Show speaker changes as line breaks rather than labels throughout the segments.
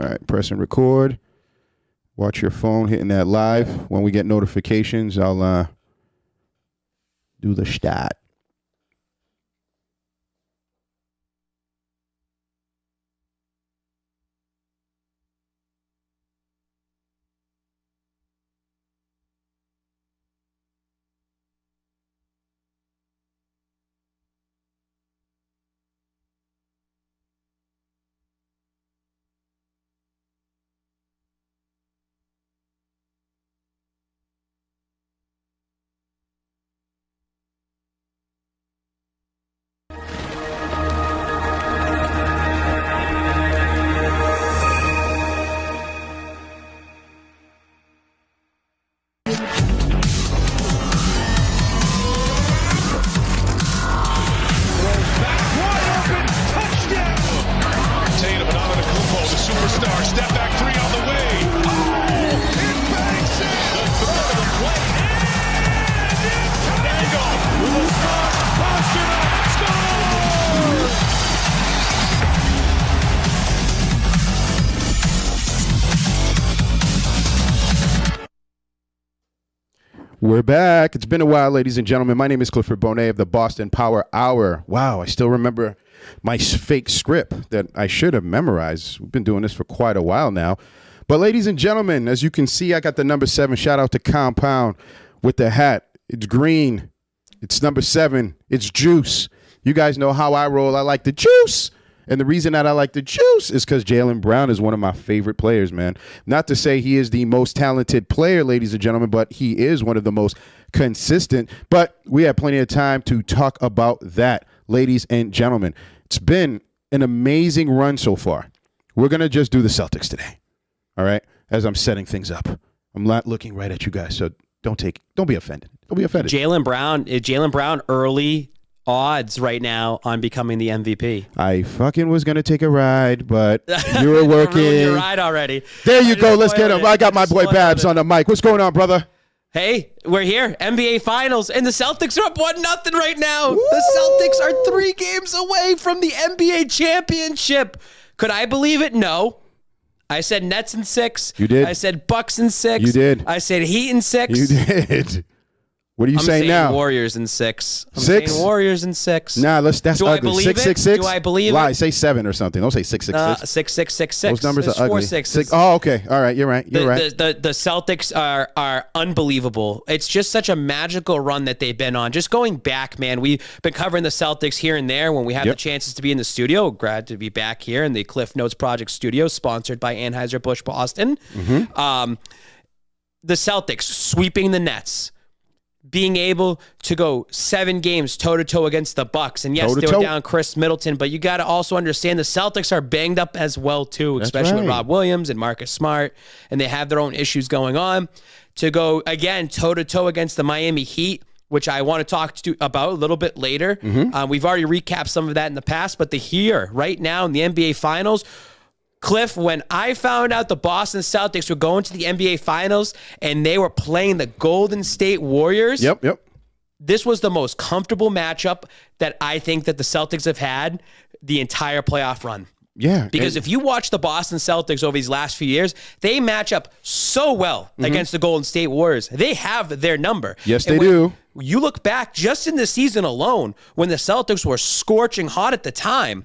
All right, press and record. Watch your phone hitting that live. When we get notifications, I'll do the stat. We're back. It's been a while, ladies and gentlemen. My name is Clifford Bonet of the Boston Power Hour. Wow, I still remember my fake script that I should have memorized. We've been doing this for quite a while now. But ladies and gentlemen, as you can see, I got the number 7. Shout out to Compound with the hat. It's green. It's number 7. It's juice. You guys know how I roll. I like the juice. And the reason that I like the juice is because Jaylen Brown is one of my favorite players, man. Not to say he is the most talented player, ladies and gentlemen, but he is one of the most consistent. But we have plenty of time to talk about that, ladies and gentlemen. It's been an amazing run so far. We're going to just do the Celtics today, all right, as I'm setting things up. I'm not looking right at you guys, so don't be offended. Don't be offended.
Jaylen Brown early odds right now on becoming the MVP.
I fucking was going to take a ride, but you were working.
Your ride already.
There you go. Let's get him. I got my boy Babs on the mic. What's going on, brother?
Hey, we're here. NBA Finals, and the Celtics are up 1-0 right now. Woo! The Celtics are 3 games away from the NBA championship. Could I believe it? No. I said Nets in 6.
You did.
I said Bucks in 6.
You did.
I said Heat in 6.
You did. What are you saying now?
Warriors in 6. I'm
6?
saying Warriors in 6.
Nah, that's
Do
ugly.
I believe
6,
it?
6, 6?
Do I believe
Lie.
it?
Say 7 or something. Don't say 6, 6, 6.
6, 6, 6, 6.
Those numbers
There's
are ugly.
4 6s.
6. Oh, okay. All right. You're right. You're right.
The Celtics are unbelievable. It's just such a magical run that they've been on. Just going back, man, we've been covering the Celtics here and there when we have the chances to be in the studio. Glad to be back here in the Cliff Notes Project studio, sponsored by Anheuser-Busch Boston. Mm-hmm. The Celtics sweeping the Nets, being able to go 7 games toe-to-toe against the Bucks. And yes, they were down Chris Middleton, but you got to also understand the Celtics are banged up as well, too, especially with Rob Williams and Marcus Smart, and they have their own issues going on. To go, again, toe-to-toe against the Miami Heat, which I want to talk about a little bit later. Mm-hmm. We've already recapped some of that in the past, but here, right now in the NBA Finals, Cliff, when I found out the Boston Celtics were going to the NBA Finals and they were playing the Golden State Warriors, this was the most comfortable matchup that I think that the Celtics have had the entire playoff run.
Yeah.
Because if you watch the Boston Celtics over these last few years, they match up so well against the Golden State Warriors. They have their number.
Yes, they do.
You look back just in the season alone, when the Celtics were scorching hot at the time,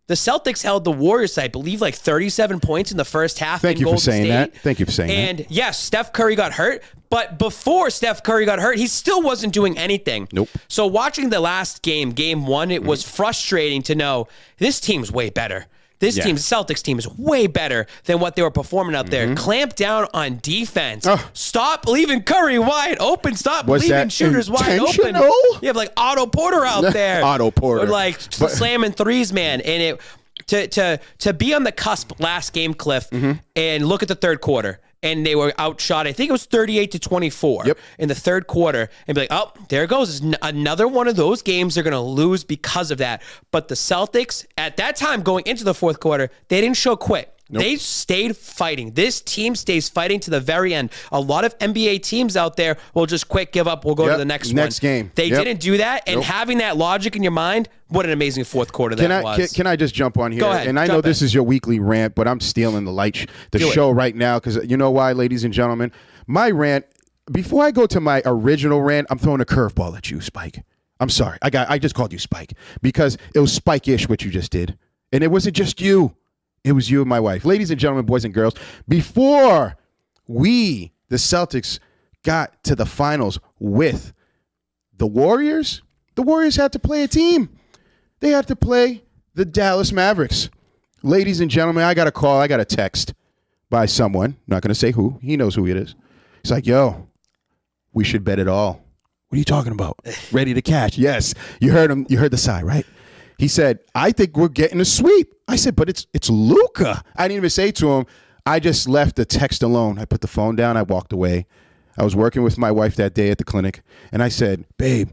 the Celtics held the Warriors, I believe, like 37 points in the first half.
Thank you for saying that. Thank you for saying that.
And yes, Steph Curry got hurt, but before Steph Curry got hurt, he still wasn't doing anything.
Nope.
So watching the last game, game 1, it was frustrating to know this team's way better. This team, the Celtics team, is way better than what they were performing out there. Clamp down on defense. Stop leaving Curry wide open. Stop leaving shooters wide open. You have like Otto Porter out there.
Otto Porter.
Like slamming threes, man. And to be on the cusp last game, Cliff, and look at the third quarter. And they were outshot, I think it was 38-24 in the third quarter. And be like, oh, there it goes. It's another one of those games they're going to lose because of that. But the Celtics, at that time, going into the fourth quarter, they didn't show quit.
Nope.
They stayed fighting. This team stays fighting to the very end. A lot of NBA teams out there will just quit, give up, we'll go to the next
game.
They didn't do that, and having that logic in your mind, what an amazing fourth quarter that was.
Can I just jump on here?
Go ahead,
and I know this is your weekly rant, but I'm stealing the show right now because you know why, ladies and gentlemen? My rant, before I go to my original rant, I'm throwing a curveball at you, Spike. I'm sorry. I just called you Spike because it was Spike-ish what you just did. And it wasn't just you. It was you and my wife. Ladies and gentlemen, boys and girls, before the Celtics, got to the finals with the Warriors had to play a team. They had to play the Dallas Mavericks. Ladies and gentlemen, I got a text by someone. I'm not going to say who. He knows who it is. He's like, yo, we should bet it all. What are you talking about? Ready to cash. Yes. You heard him. You heard the sigh, right? He said, I think we're getting a sweep. I said, but it's Luka. I didn't even say to him, I just left the text alone. I put the phone down. I walked away. I was working with my wife that day at the clinic. And I said, babe,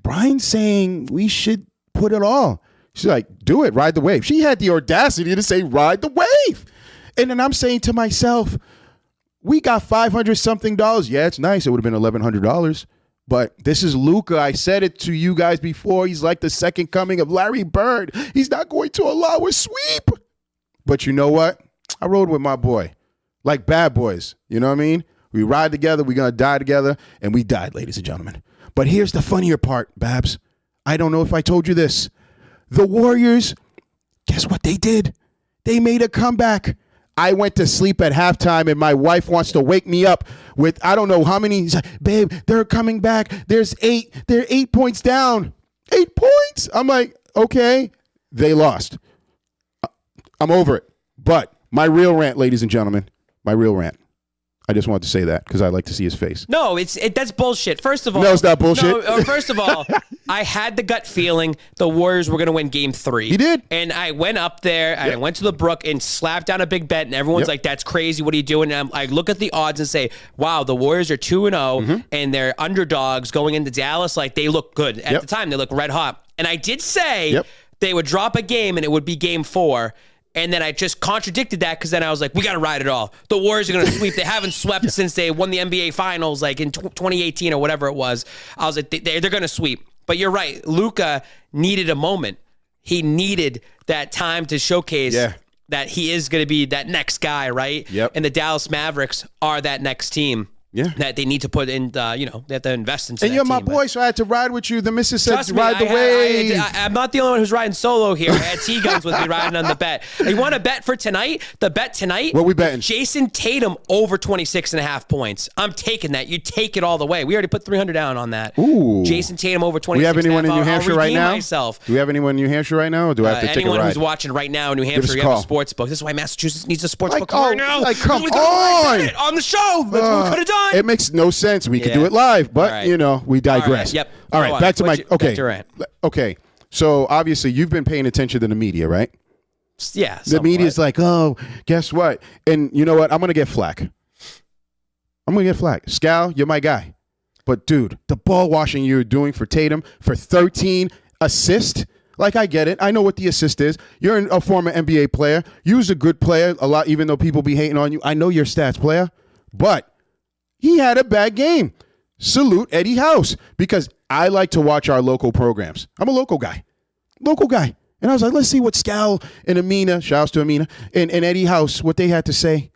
Brian's saying we should put it all. She's like, do it. Ride the wave. She had the audacity to say, ride the wave. And then I'm saying to myself, we got $500-something. Yeah, it's nice. It would have been $1,100. But this is Luka. I said it to you guys before. He's like the second coming of Larry Bird. He's not going to allow a sweep. But you know what? I rode with my boy. Like bad boys. You know what I mean? We ride together. We're going to die together. And we died, ladies and gentlemen. But here's the funnier part, Babs. I don't know if I told you this. The Warriors, guess what they did? They made a comeback. I went to sleep at halftime, and my wife wants to wake me up with, I don't know how many. She's like, babe, they're coming back. They're 8 points down. 8 points? I'm like, okay. They lost. I'm over it. But my real rant, ladies and gentlemen, my real rant. I just wanted to say that because I like to see his face.
No, that's bullshit. First of all,
no, it's not bullshit.
First of all, I had the gut feeling the Warriors were going to win Game 3.
He did,
and I went up there and I went to the Brook and slapped down a big bet, and everyone's like, "That's crazy. What are you doing?" And I look at the odds and say, "Wow, the Warriors are 2-0, and they're underdogs going into Dallas. Like they look good at the time. They look red hot." And I did say they would drop a game and it would be Game 4. And then I just contradicted that because then I was like, we got to ride it all. The Warriors are going to sweep. They haven't swept since they won the NBA Finals like in 2018 or whatever it was. I was like, they're going to sweep. But you're right. Luka needed a moment. He needed that time to showcase that he is going to be that next guy, right?
Yep.
And the Dallas Mavericks are that next team. Yeah, that they need to put in, they have to invest into.
And you're my boy, so I had to ride with you. The missus said ride the wave.
I'm not the only one who's riding solo here. I had T-Guns with me riding on the bet. You want to bet for tonight? The bet tonight?
What we betting?
Jason Tatum over 26.5 points. I'm taking that. You take it all the way. We already put 300 down on that.
Ooh.
Jason Tatum over 26.5.
We have anyone in New Hampshire right now?
Myself.
Do we have anyone in New Hampshire right now, or do I have to take a ride?
Anyone who's watching right now in New Hampshire, you have a sports book. This is why Massachusetts needs a sports book right now.
Like, come
on the show. That's what we could have done.
It makes no sense. We could do it live, but we digress.
All
right, back to my okay. So obviously you've been paying attention to the media, right?
Yeah.
The media's like, oh, guess what? And you know what? I'm gonna get flack. Scal, you're my guy. But dude, the ball washing you're doing for Tatum for 13 assists. Like, I get it. I know what the assist is. You're a former NBA player. You was a good player a lot, even though people be hating on you. I know your stats, player. But he had a bad game. Salute Eddie House, because I like to watch our local programs. I'm a local guy. And I was like, let's see what Scal and Amina, shouts to Amina, and Eddie House, what they had to say.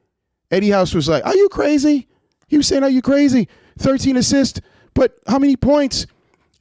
Eddie House was like, are you crazy? He was saying, are you crazy? 13 assists, but how many points?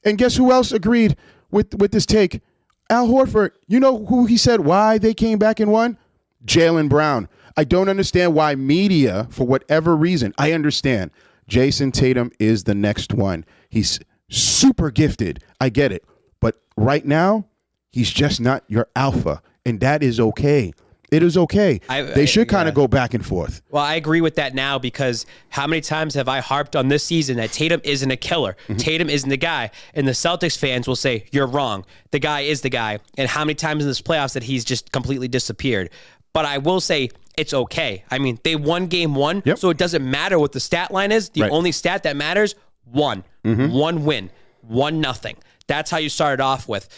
And guess who else agreed with this take? Al Horford. You know who he said why they came back and won? Jaylen Brown. I don't understand why media, for whatever reason, I understand. Jason Tatum is the next one. He's super gifted. I get it. But right now, he's just not your alpha. And that is okay. It is okay. They should kind of go back and forth.
Well, I agree with that now, because how many times have I harped on this season that Tatum isn't a killer? Mm-hmm. Tatum isn't the guy. And the Celtics fans will say, you're wrong. The guy is the guy. And how many times in this playoffs that he's just completely disappeared? But I will say it's okay. I mean, they won Game 1, so it doesn't matter what the stat line is. The only stat that matters, 1. Mm-hmm. 1 win, 1-0. That's how you started off with.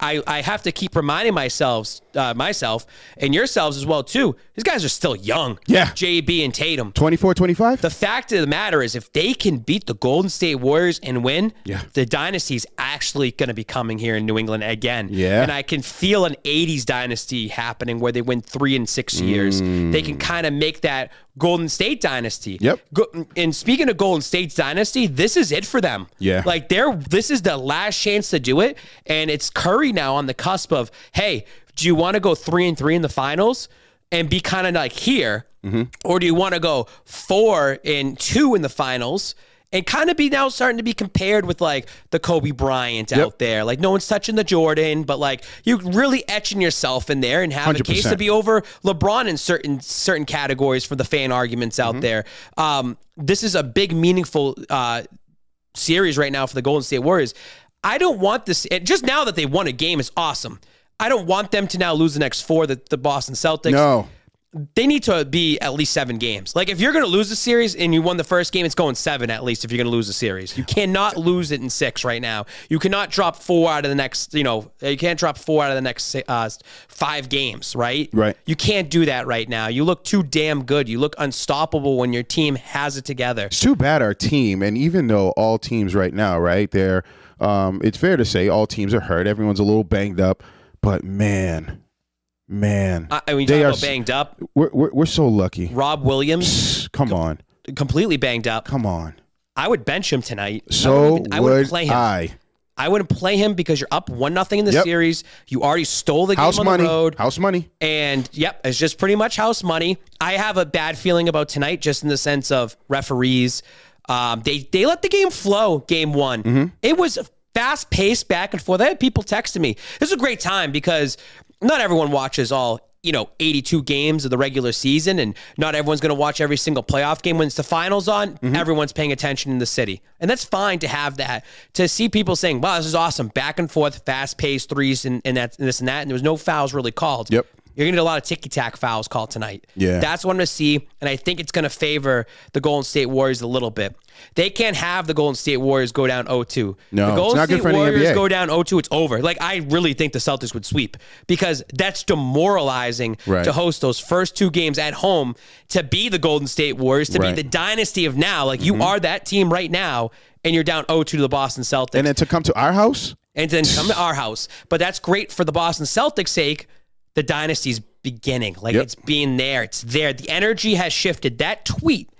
I have to keep reminding myself and yourselves as well too. These guys are still young.
Yeah.
JB and Tatum.
24, 25?
The fact of the matter is, if they can beat the Golden State Warriors and win,
Yeah.
the dynasty's actually going to be coming here in New England again.
Yeah.
And I can feel an 80s dynasty happening where they win 3 in 6 years. They can kind of make that Golden State dynasty.
Yep.
And speaking of Golden State's dynasty, this is it for them.
Yeah.
Like this is the last chance to do it. And it's Curry now on the cusp of, hey, do you want to go 3-3 in the finals and be kind of like here? Or do you want to go 4-2 in the finals and kind of be now starting to be compared with like the Kobe Bryant out there? Like no one's touching the Jordan, but like you're really etching yourself in there and have
100%.
a case to be over LeBron in certain categories for the fan arguments out there. This is a big, meaningful series right now for the Golden State Warriors. I don't want this. Just now that they won a game is awesome. I don't want them to now lose the next 4, the Boston Celtics.
No.
They need to be at least 7 games. Like if you're going to lose a series and you won the first game, it's going 7 at least if you're going to lose a series. You cannot lose it in 6 right now. You cannot drop 4 out of the next, you can't drop 4 out of the next 5 games, right?
Right.
You can't do that right now. You look too damn good. You look unstoppable when your team has it together.
It's too bad our team, and even though all teams right now, right, they're, it's fair to say all teams are hurt. Everyone's a little banged up, but man, when you talk about banged up,
we're
so lucky.
Rob Williams,
come on,
completely banged up.
Come on,
I would bench him tonight.
I wouldn't
play him. I wouldn't play him because you're up 1-0 in the series. You already stole the game on the road.
House money.
And it's just pretty much house money. I have a bad feeling about tonight, just in the sense of referees. They let the game flow. Game 1, it was fast paced back and forth. I had people texting me. This is a great time because not everyone watches all 82 games of the regular season, and not everyone's going to watch every single playoff game. When it's the finals on, everyone's paying attention in the city. And that's fine to have that. To see people saying, wow, this is awesome, back and forth, fast-paced threes and that, and this and that, and there was no fouls really called.
Yep.
You're going to get a lot of ticky-tack fouls called tonight.
Yeah.
That's what I'm going to see, and I think it's going to favor the Golden State Warriors a little bit. They can't have the Golden State Warriors go down 0-2.
No,
the Golden
it's not good for
State
the
Warriors
NBA.
go down 0-2, it's over. Like, I really think the Celtics would sweep because that's demoralizing to host those first 2 games at home, to be the Golden State Warriors, to be the dynasty of now. Like, you are that team right now, and you're down 0-2 to the Boston Celtics.
And then to come to our house?
And then come to our house. But that's great for the Boston Celtics' sake. The dynasty's beginning. Like, it's being there. It's there. The energy has shifted. That tweet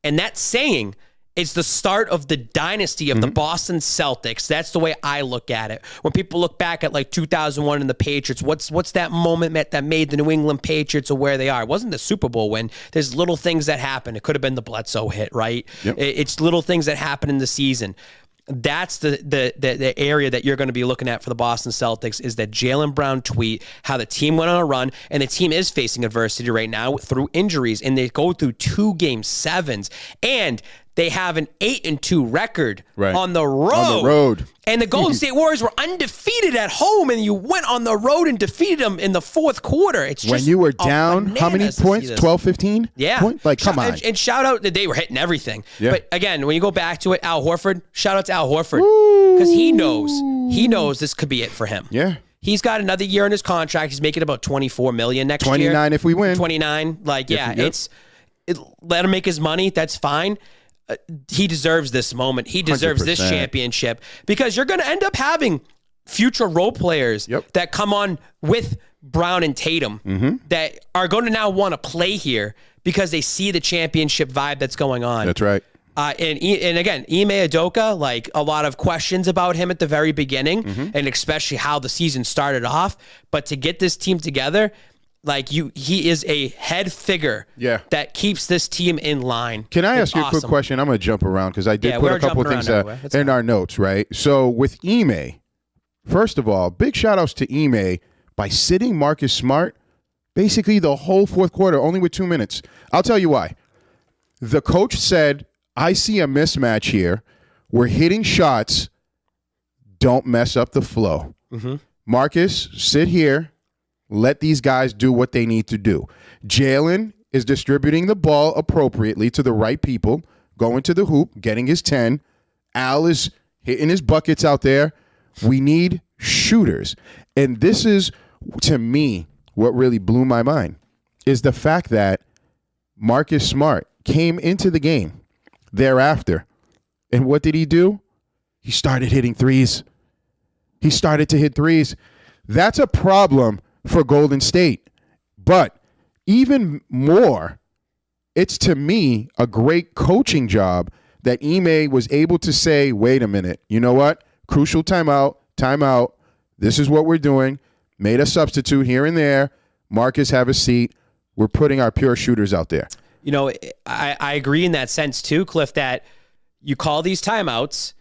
and that saying is the start of the dynasty of the Boston Celtics. That's the way I look at it. When people look back at like 2001 and the Patriots, what's that moment that made the New England Patriots or where they are? It wasn't the Super Bowl win. There's little things that happen. It could have been the Bledsoe hit, right?
Yep.
It's little things that happen in the season. That's the area that you're going to be looking at for the Boston Celtics, is that Jaylen Brown tweet, how the team went on a run, and the team is facing adversity right now through injuries, and they go through 2 Game 7s, and they have an 8-2 record on the road.
On the road.
And the Golden State Warriors were undefeated at home, and you went on the road and defeated them in the 4th quarter. It's just
when you were down, how many points? 12, 15?
Yeah.
Like, come on.
And shout out that they were hitting everything.
Yeah.
But again, when you go back to it, Al Horford, shout out to Al Horford. Because he knows this could be it for him.
Yeah.
He's got another year in his contract. He's making about $24 million next
29
year.
29 if we win.
29. Like, let him make his money. That's fine. He deserves this moment. He deserves
100%.
this championship, because you're going to end up having future role players that come on with Brown and Tatum that are going to now want to play here because they see the championship vibe that's going on.
That's right.
And again, Ime Udoka, like, a lot of questions about him at the very beginning, and especially how the season started off. But to get this team together, like, he is a head figure that keeps this team in line.
Can I ask you a quick question? I'm going to jump around because I did put a couple of things in our notes, right? So with Ime, first of all, big shout outs to Ime by sitting Marcus Smart basically the whole 4th quarter, only with 2 minutes. I'll tell you why. The coach said, I see a mismatch here. We're hitting shots. Don't mess up the flow. Marcus, sit here. Let these guys do what they need to do. Jaylen is distributing the ball appropriately to the right people, going to the hoop, getting his 10. Al is hitting his buckets out there. We need shooters. And this is, to me, what really blew my mind, is the fact that Marcus Smart came into the game thereafter. And what did he do? He started hitting threes. He started to hit threes. That's a problem for Golden State. But even more, it's, to me, a great coaching job that Ime was able to say, wait a minute, you know what? Crucial timeout. This is what we're doing. Made a substitute here and there. Marcus, have a seat. We're putting our pure shooters out there.
You know, I agree in that sense too, Cliff, that you call these timeouts.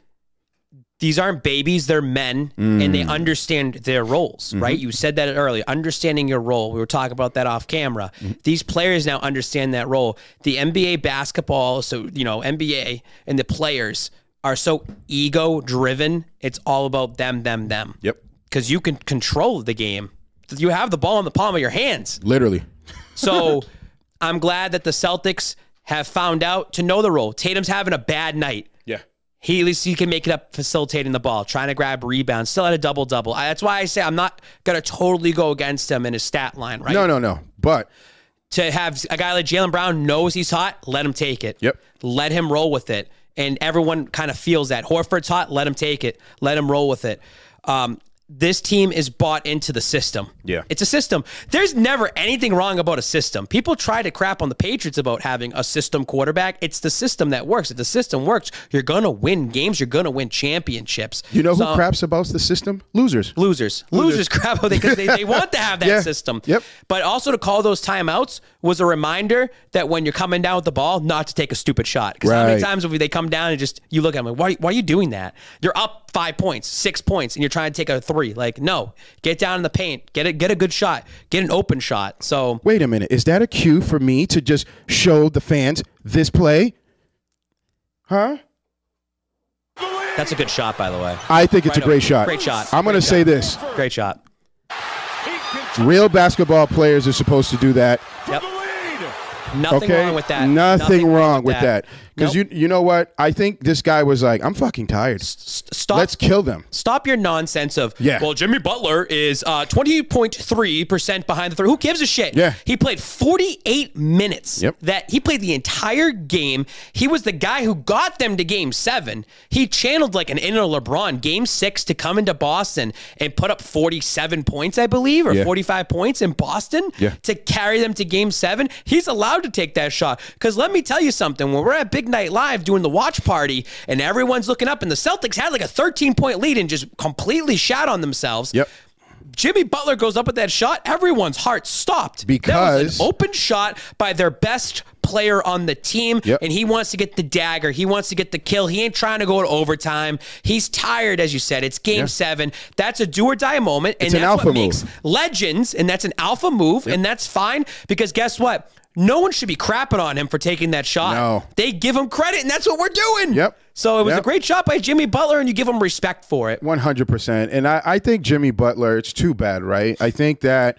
These aren't babies, they're men, and they understand their roles, right? You said that earlier, understanding your role. We were talking about that off camera. These players now understand that role. The NBA basketball, so, you know, NBA and the players are so ego-driven. It's all about them.
Yep.
Because you can control the game. You have the ball in the palm of your hands.
Literally.
So I'm glad that the Celtics have found out to know the role. Tatum's having a bad night.
Yeah.
At least he can make it up facilitating the ball, trying to grab rebounds, still at a double-double. That's why I say I'm not going to totally go against him in his stat line, right?
No. But
to have a guy like Jaylen Brown knows he's hot, let him take it.
Yep.
Let him roll with it. And everyone kind of feels that. Horford's hot, let him take it. Let him roll with it. This team is bought into the system.
Yeah.
It's a system. There's never anything wrong about a system. People try to crap on the Patriots about having a system quarterback. It's the system that works. If the system works, you're going to win games. You're going to win championships.
You know who craps about the system? Losers crap about it because they want to have that system. Yep.
But also to call those timeouts was a reminder that when you're coming down with the ball, not to take a stupid shot. Because how many times have they come down and just, you look at them like, why are you doing that? You're up 5 points, 6 points, and you're trying to take a 3. Like, no, get down in the paint, get a good shot, get an open shot. So
wait a minute, is that a cue for me to just show the fans this play? Huh?
That's a good shot, by the way.
I think it's a great shot.
Great shot.
I'm going to say this.
Great shot.
Real basketball players are supposed to do that.
Yep. Nothing wrong with that.
Nothing wrong with that. Because you know what? I think this guy was like, I'm fucking tired.
Stop.
Let's kill them.
Stop your nonsense of, well, Jimmy Butler is 20.3% behind the 3. Who gives a shit?
Yeah.
He played 48 minutes.
Yep.
That he played the entire game. He was the guy who got them to Game 7. He channeled like an inner LeBron. Game 6 to come into Boston and put up 47 points, I believe, or 45 points in Boston to carry them to Game 7. He's allowed to take that shot. Because let me tell you something. When we're at Big Night Live doing the watch party and everyone's looking up and the Celtics had like a 13-point lead and just completely shat on themselves.
Yep.
Jimmy Butler goes up with that shot. Everyone's heart stopped.
Because
that was an open shot by their best player on the team, and he wants to get the dagger. He wants to get the kill. He ain't trying to go to overtime. He's tired, as you said. It's Game 7. That's a do-or-die moment, and that's what makes legends, and that's an alpha move, and that's fine, because guess what? No one should be crapping on him for taking that shot.
No.
They give him credit, and that's what we're doing.
Yep.
So it was a great shot by Jimmy Butler, and you give him respect for it.
100%. And I think Jimmy Butler, it's too bad, right? I think that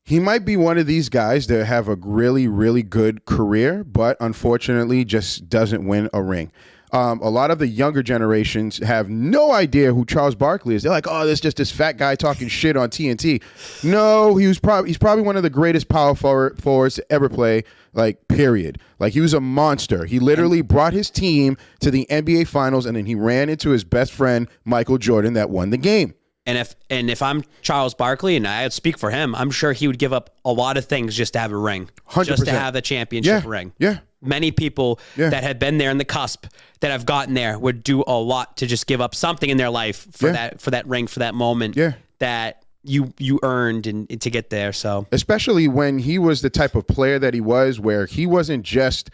he might be one of these guys that have a really, really good career, but unfortunately just doesn't win a ring. A lot of the younger generations have no idea who Charles Barkley is. They're like, oh, there's just this fat guy talking shit on TNT. No, he's probably one of the greatest power forwards to ever play, like, period. Like, he was a monster. He literally brought his team to the NBA Finals, and then he ran into his best friend, Michael Jordan, that won the game.
And if I'm Charles Barkley, and I speak for him, I'm sure he would give up a lot of things just to have a ring.
100%.
Just to have the championship ring.
Yeah.
Many people that have been there in the cusp that have gotten there would do a lot to just give up something in their life for that ring, for that moment that you earned and to get there. So
especially when he was the type of player that he was, where he wasn't just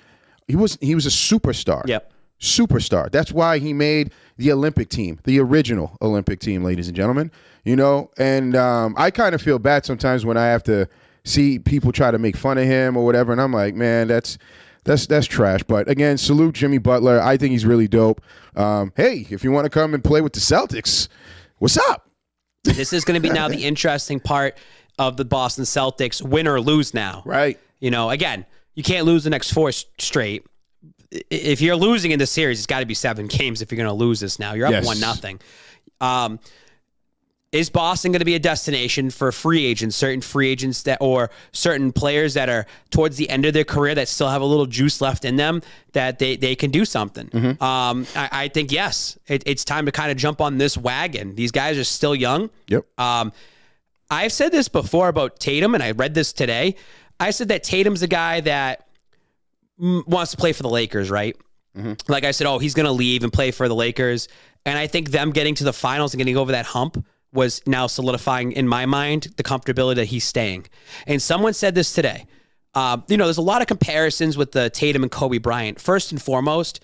he was a superstar.
Yep.
Superstar. That's why he made the Olympic team, the original Olympic team, ladies and gentlemen. You know, and I kind of feel bad sometimes when I have to see people try to make fun of him or whatever, and I'm like, man, that's trash. But again, salute Jimmy Butler. I think he's really dope. Hey, if you want to come and play with the Celtics, what's up?
This is going to be now the interesting part of the Boston Celtics, win or lose now.
Right.
You know, again, you can't lose the next 4 straight. If you're losing in this series, it's got to be 7 games if you're going to lose this now. You're up 1-0. is Boston going to be a destination for free agents, certain free agents or certain players that are towards the end of their career that still have a little juice left in them that they can do something? I think, yes, it's time to kind of jump on this wagon. These guys are still young.
Yep.
I've said this before about Tatum, and I read this today. I said that Tatum's a guy that wants to play for the Lakers, right? Like I said, he's going to leave and play for the Lakers. And I think them getting to the finals and getting over that hump was now solidifying, in my mind, the comfortability that he's staying. And someone said this today. There's a lot of comparisons with the Tatum and Kobe Bryant. First and foremost,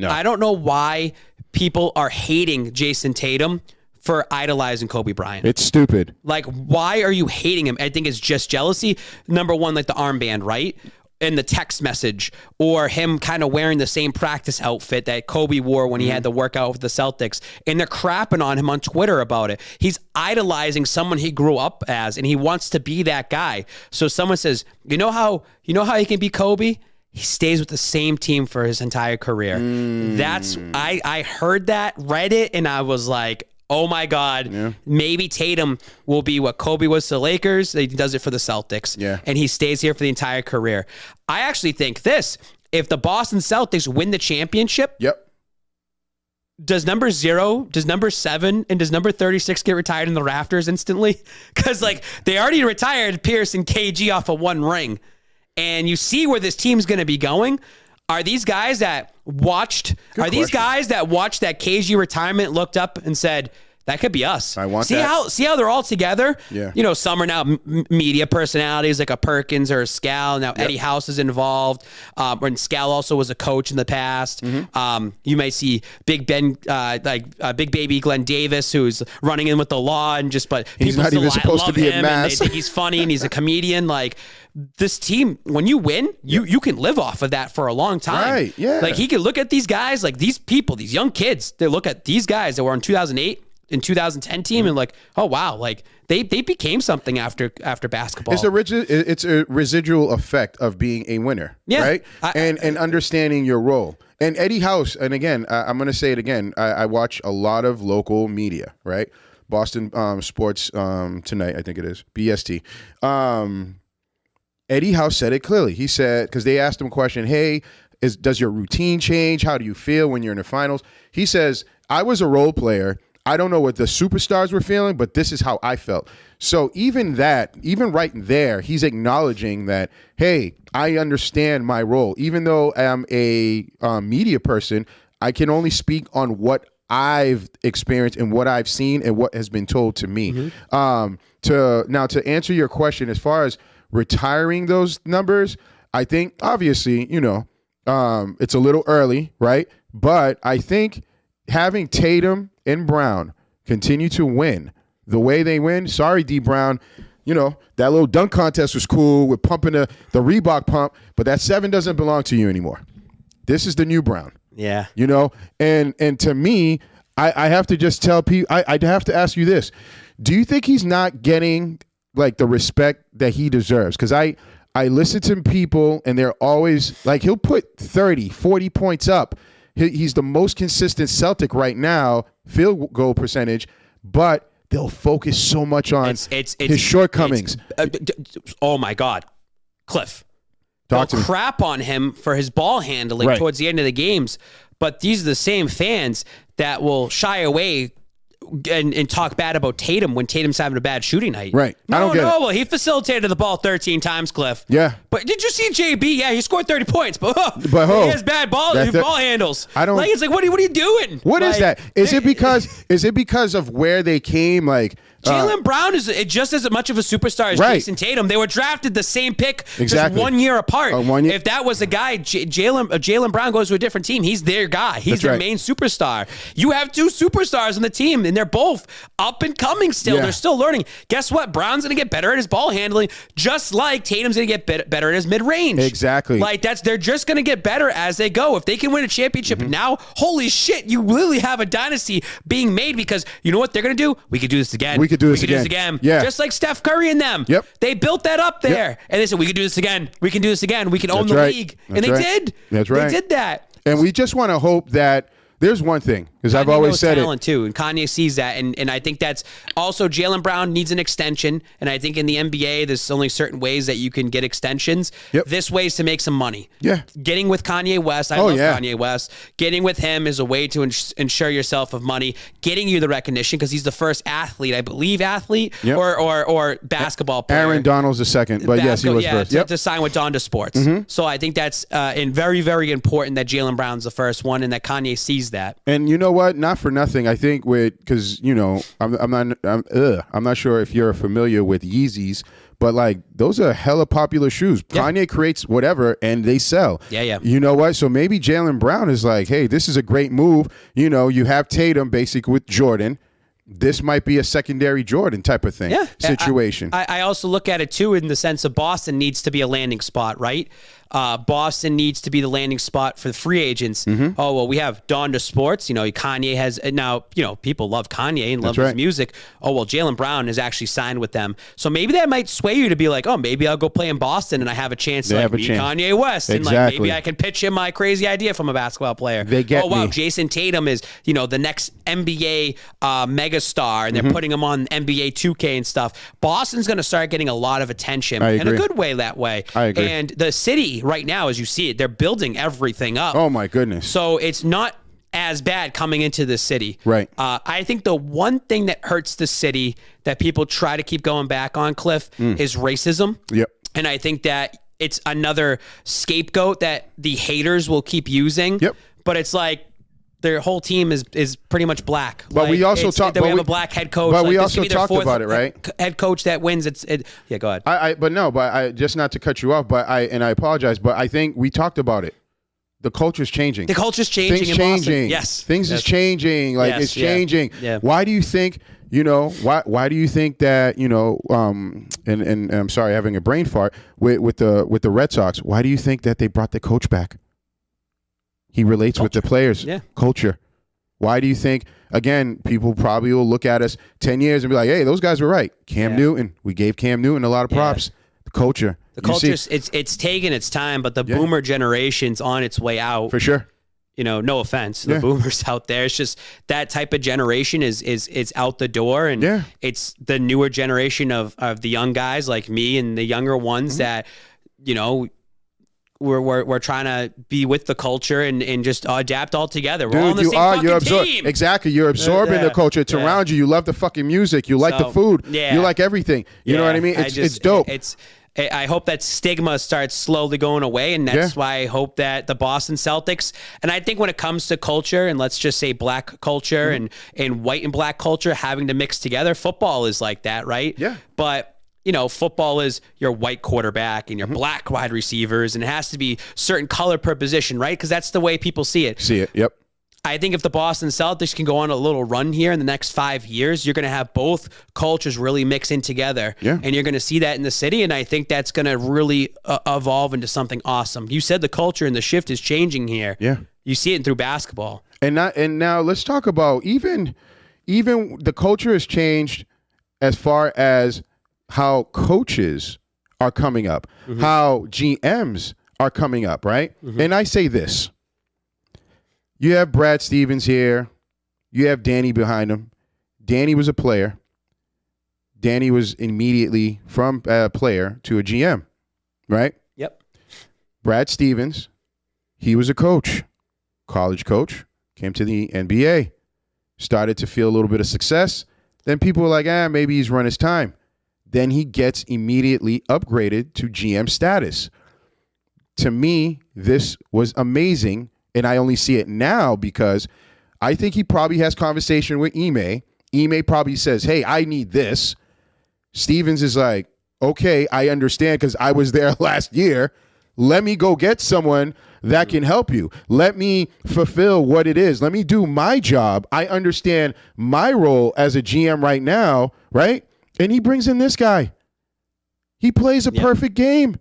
I don't know why people are hating Jason Tatum for idolizing Kobe Bryant.
It's stupid.
Like, why are you hating him? I think it's just jealousy. Number one, like the armband, right? And the text message, or him kind of wearing the same practice outfit that Kobe wore when he had the workout with the Celtics. And they're crapping on him on Twitter about it. He's idolizing someone he grew up as, and he wants to be that guy. So someone says, you know how he can be Kobe? He stays with the same team for his entire career. I heard that, read it, and I was like, oh my God, maybe Tatum will be what Kobe was to the Lakers. He does it for the Celtics. And he stays here for the entire career. I actually think this, if the Boston Celtics win the championship, does number 0, does number 7, and does number 36 get retired in the rafters instantly? Because they already retired Pierce and KG off of 1 ring. And you see where this team's going to be going. Are these guys that watched that KG retirement, looked up and said, that could be us?
I want that.
See how they're all together?
Yeah.
Some are now media personalities like a Perkins or a Scal. Now Eddie House is involved. And Scal also was a coach in the past. You may see Big Baby Glenn Davis, who's running in with the law, and but
he's not even supposed to be a mass.
And they think he's funny and he's a comedian. This team, when you win, you can live off of that for a long time.
Right, yeah.
He can look at these guys, these people, these young kids, they look at these guys that were in 2008 and 2010 team and oh, wow, they became something after basketball.
It's a residual effect of being a winner, right? And understanding your role. And Eddie House, and again, I'm going to say it again, I watch a lot of local media, right? Boston Sports Tonight, I think it is, BST. Eddie House said it clearly. He said, because they asked him a question, hey, does your routine change? How do you feel when you're in the finals? He says, I was a role player. I don't know what the superstars were feeling, but this is how I felt. So even right there, he's acknowledging that, hey, I understand my role. Even though I'm a media person, I can only speak on what I've experienced and what I've seen and what has been told to me. To answer your question, as far as retiring those numbers, I think obviously, it's a little early, right? But I think having Tatum and Brown continue to win the way they win. Sorry, D Brown. That little dunk contest was cool with pumping the Reebok pump, but that 7 doesn't belong to you anymore. This is the new Brown.
Yeah.
And to me, I have to just tell people, I have to ask you this. Do you think he's not getting the respect that he deserves? Because I listen to people and they're always he'll put 30, 40 points up. He's the most consistent Celtic right now, field goal percentage, but they'll focus so much on his shortcomings.
Oh my God. Cliff.
Talk to me.
Crap on him for his ball handling towards the end of the games, but these are the same fans that will shy away and talk bad about Tatum when Tatum's having a bad shooting night.
Right. I don't get it.
Well, he facilitated the ball 13 times, Cliff.
Yeah.
But did you see JB? Yeah, he scored 30 points, but he has bad ball handles.
I don't.
It's what are you doing?
What is that? Is it because of where they came?
Jaylen Brown is just as much of a superstar as Jason Tatum. They were drafted the same pick, just 1 year apart. If that was a guy, Jaylen Brown goes to a different team. He's their guy. He's their main superstar. You have 2 superstars on the team, and they're both up and coming still. Yeah. They're still learning. Guess what? Brown's going to get better at his ball handling, just like Tatum's going to get better at his mid-range.
Exactly.
They're just going to get better as they go. If they can win a championship now, holy shit, you literally have a dynasty being made, because you know what they're going to do? We could do this again.
We could do this again. Yeah.
Just like Steph Curry and them.
Yep.
They built that up there. Yep. And they said, we can do this again. We can do this again. We can own the league. And they did.
That's right.
They did that.
And we just want to hope that there's one thing. Because I've always said
talent too, and Kanye sees that, and I think that's also Jaylen Brown needs an extension, and I think in the NBA there's only certain ways that you can get extensions.
Yep.
This way is to make some money.
Yeah,
getting with Kanye West, I love Kanye West. Getting with him is a way to ensure yourself of money, getting you the recognition because he's the first athlete, I believe,
yep.
or basketball player.
Aaron Donald's the second, but yes, he was first.
To sign with Donda Sports. So I think that's very, very important that Jaylen Brown's the first one, and that Kanye sees that.
And you know what? Not for nothing. I think because I'm not sure if you're familiar with Yeezys, but like those are hella popular shoes. Yeah. Kanye creates whatever and they sell.
Yeah.
You know what? So maybe Jaylen Brown is like, hey, this is a great move. You know, you have Tatum basically with Jordan. This might be a secondary Jordan type of thing situation.
I also look at it too in the sense of Boston needs to be a landing spot, right? Boston needs to be the landing spot for the free agents. Oh, well, we have Donda Sports. You know, Kanye has now, people love Kanye and love his music. Oh, well, Jaylen Brown is actually signed with them. So maybe that might sway you to be like, oh, maybe I'll go play in Boston and I have a chance to meet Kanye West.
Exactly.
And like maybe I can pitch him my crazy idea from a basketball player.
They get me.
Jason Tatum is, the next NBA megastar and they're putting him on NBA 2K and stuff. Boston's going to start getting a lot of attention in a good way that way.
I agree.
And the city right now, as you see it, they're building everything up.
Oh my goodness.
So it's not as bad coming into the city.
Right.
I think the one thing that hurts the city that people try to keep going back on, Cliff, is racism.
Yep.
And I think that it's another scapegoat that the haters will keep using.
Yep.
But it's like their whole team is pretty much black.
But we also talk.
We have a black head coach.
But we also talked about it, right?
Head coach that wins. Yeah, go ahead.
But just not to cut you off. But I apologize. But I think we talked about it. The culture's changing.
The culture's changing.
Things
in
changing.
Boston. Yes.
Things is changing. Like it's changing.
Yeah.
Why do you think? Why do you think that? And I'm sorry, having a brain fart with the Red Sox. Why do you think that they brought the coach back? He relates with the players.
Yeah.
Culture. Why do you think, again, people probably will look at us 10 years and be like, hey, those guys were right. Cam Newton. We gave Cam Newton a lot of props. The culture.
The culture, it's taken its time, but the boomer generation's on its way out.
For sure.
No offense to the boomers out there. It's just that type of generation is out the door. And it's the newer generation of the young guys like me and the younger ones that, we're trying to be with the culture and just adapt all together. We're all on the same fucking team.
Exactly. You're absorbing the culture. It's around you. You love the fucking music. You like the food. Yeah. You like everything. You know what I mean? It's dope.
I hope that stigma starts slowly going away, and that's why I hope that the Boston Celtics, and I think when it comes to culture, and let's just say black culture and white and black culture having to mix together, football is like that, right?
Yeah.
But football is your white quarterback and your black wide receivers, and it has to be certain color per position, right? Because that's the way people see it.
Yep.
I think if the Boston Celtics can go on a little run here in the next 5 years, you're going to have both cultures really mix in together.
Yeah.
And you're going to see that in the city, and I think that's going to really evolve into something awesome. You said the culture and the shift is changing here.
Yeah.
You see it through basketball.
And now let's talk about even the culture has changed as far as how coaches are coming up, how GMs are coming up, right? And I say this. You have Brad Stevens here. You have Danny behind him. Danny was a player. Danny was immediately from a player to a GM, right?
Yep.
Brad Stevens, he was a coach, college coach, came to the NBA, started to feel a little bit of success. Then people were like, maybe he's run his time. Then he gets immediately upgraded to GM status. To me, this was amazing, and I only see it now because I think he probably has conversation with Ime. Ime probably says, hey, I need this. Stevens is like, okay, I understand because I was there last year. Let me go get someone that can help you. Let me fulfill what it is. Let me do my job. I understand my role as a GM right now, right? And he brings in this guy. He plays a perfect game.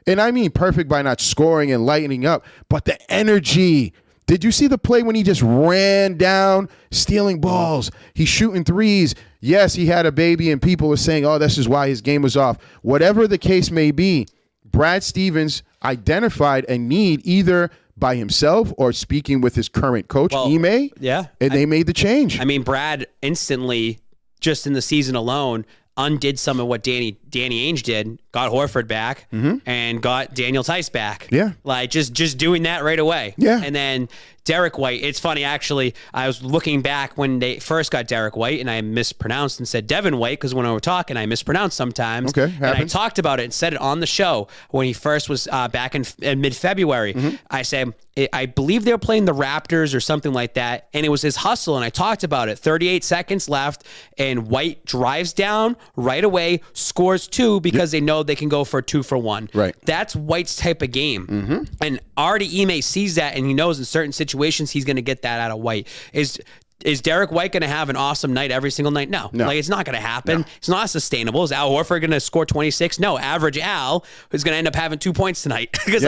And I mean perfect by not scoring and lightening up, but the energy. Did you see the play when he just ran down, stealing balls? He's shooting threes. Yes, he had a baby, and people are saying, oh, this is why his game was off. Whatever the case may be, Brad Stevens identified a need either by himself or speaking with his current coach, Ime.
Yeah.
And they made the change.
I mean, Brad instantly, just in the season alone, undid some of what Danny Ainge did, got Horford back and got Daniel Tice back.
Yeah.
Like just doing that right away.
Yeah.
And then Derek White, it's funny, actually, I was looking back when they first got Derek White and I mispronounced and said Devin White because when I were talking, I mispronounced sometimes.
Okay,
and I talked about it and said it on the show when he first was back in mid-February. I said, I believe they were playing the Raptors or something like that, and it was his hustle, and I talked about it. 38 seconds left, and White drives down right away, scores 2 because they know they can go for a 2-for-1.
Right.
That's White's type of game. And already Ime sees that, and he knows in certain situations he's going to get that out of White. Is Derek White going to have an awesome night every single night? No. Like, it's not going to happen. No. It's not sustainable. Is Al Horford going to score 26? No. Average Al is going to end up having 2 points tonight. Because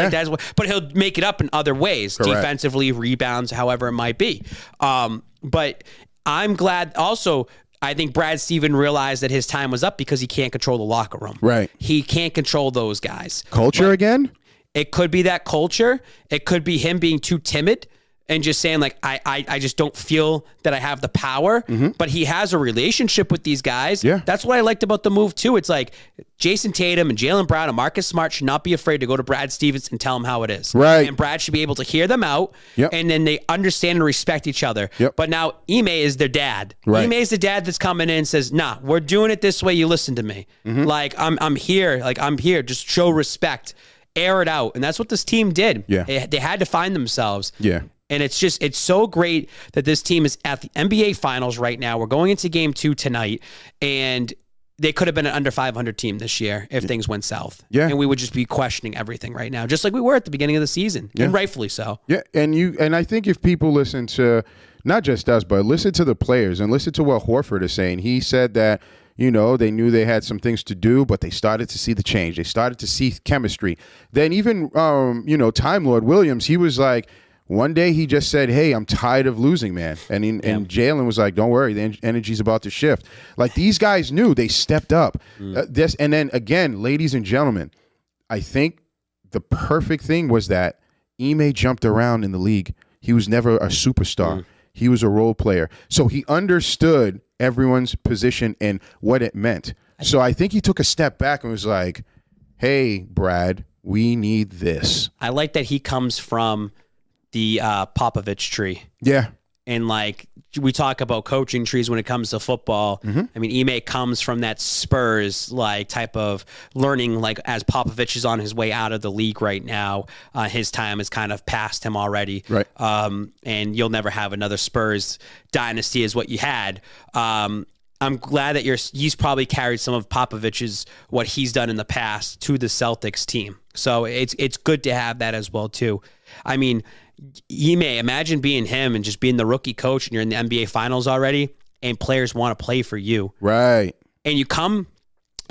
but he'll make it up in other ways. Correct. Defensively, rebounds, however it might be. But I'm glad also, I think Brad Stevens realized that his time was up because he can't control the locker room.
Right.
He can't control those guys.
Culture again?
It could be that culture. It could be him being too timid and just saying, like, I just don't feel that I have the power. But he has a relationship with these guys.
Yeah.
That's what I liked about the move, too. It's like Jason Tatum and Jaylen Brown and Marcus Smart should not be afraid to go to Brad Stevens and tell him how it is.
Right.
And Brad should be able to hear them out.
Yep.
And then they understand and respect each other.
Yep.
But now Ime is their dad.
Right.
Ime is the dad that's coming in and says, nah, we're doing it this way. You listen to me. Like, I'm here. Like, I'm here. Just show respect. Air it out. And that's what this team did.
Yeah.
They had to find themselves.
Yeah.
And it's so great that this team is at the NBA Finals right now. We're going into Game 2 tonight, and they could have been an under 500 team this year if things went south.
Yeah.
And we would just be questioning everything right now, just like we were at the beginning of the season, and rightfully so.
Yeah, and I think if people listen to, not just us, but listen to the players and listen to what Horford is saying, he said that, you know, they knew they had some things to do, but they started to see the change. They started to see chemistry. Then even, Time Lord Williams, he was like, one day he just said, hey, I'm tired of losing, man. And Jaylen was like, don't worry, the energy's about to shift. Like, these guys knew. They stepped up. And then, again, ladies and gentlemen, I think the perfect thing was that Ime jumped around in the league. He was never a superstar. He was a role player. So he understood everyone's position and what it meant. So I think he took a step back and was like, hey, Brad, we need this.
I like that he comes from the Popovich tree.
Yeah.
And like we talk about coaching trees when it comes to football. I mean, Ime comes from that Spurs like type of learning, like as Popovich is on his way out of the league right now. His time has kind of passed him already.
Right.
And you'll never have another Spurs dynasty as what you had. I'm glad that he's probably carried some of Popovich's, what he's done in the past to the Celtics team. So it's good to have that as well too. I mean, imagine being him and just being the rookie coach and you're in the NBA Finals already and players want to play for you.
Right.
And you come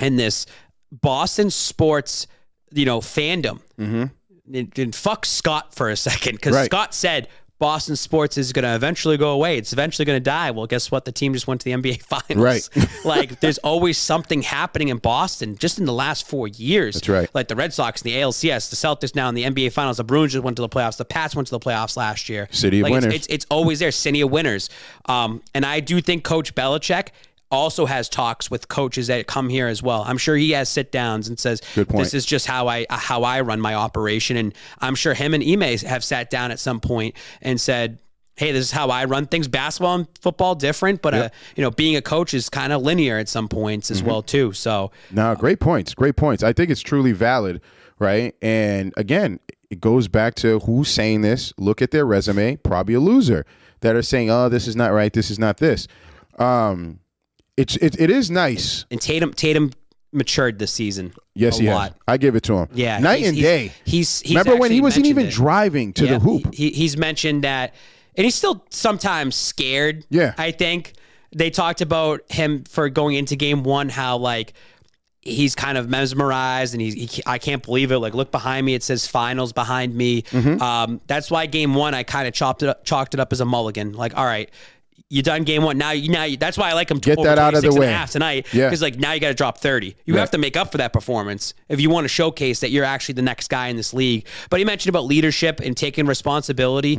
in this Boston sports, fandom. And fuck Scott for a second, because Scott said Boston sports is going to eventually go away. It's eventually going to die. Well, guess what? The team just went to the NBA Finals.
Right.
Like, there's always something happening in Boston just in the last 4 years.
That's right.
Like the Red Sox, the ALCS, the Celtics now in the NBA Finals. The Bruins just went to the playoffs. The Pats went to the playoffs last year.
City of winners.
It's always there. City of winners. And I do think Coach Belichick also has talks with coaches that come here as well. I'm sure he has sit downs and says, this is just how I run my operation. And I'm sure him and Ime have sat down at some point and said, hey, this is how I run things. Basketball and football different, but being a coach is kind of linear at some points as well too. So
no, great points. Great points. I think it's truly valid, right? And again, it goes back to who's saying this. Look at their resume, probably a loser that are saying, oh, this is not right. This is not this. It is nice.
And Tatum matured this season.
Yes, he
has.
has. I give it to him.
Yeah,
night and day.
He's
remember when he wasn't even driving to the hoop.
He's mentioned that, and he's still sometimes scared.
Yeah,
I think they talked about him for going into Game 1, how like he's kind of mesmerized and I can't believe it. Like, look behind me, it says finals behind me. That's why Game 1 I kind of chalked it up as a mulligan. Like, all right, You done game one. Now that's why I like him to
Get
over
that out of the
26 and
way.
a half tonight.
Yeah.
Because like now you got to drop 30. You have to make up for that performance if you want to showcase that you're actually the next guy in this league. But he mentioned about leadership and taking responsibility.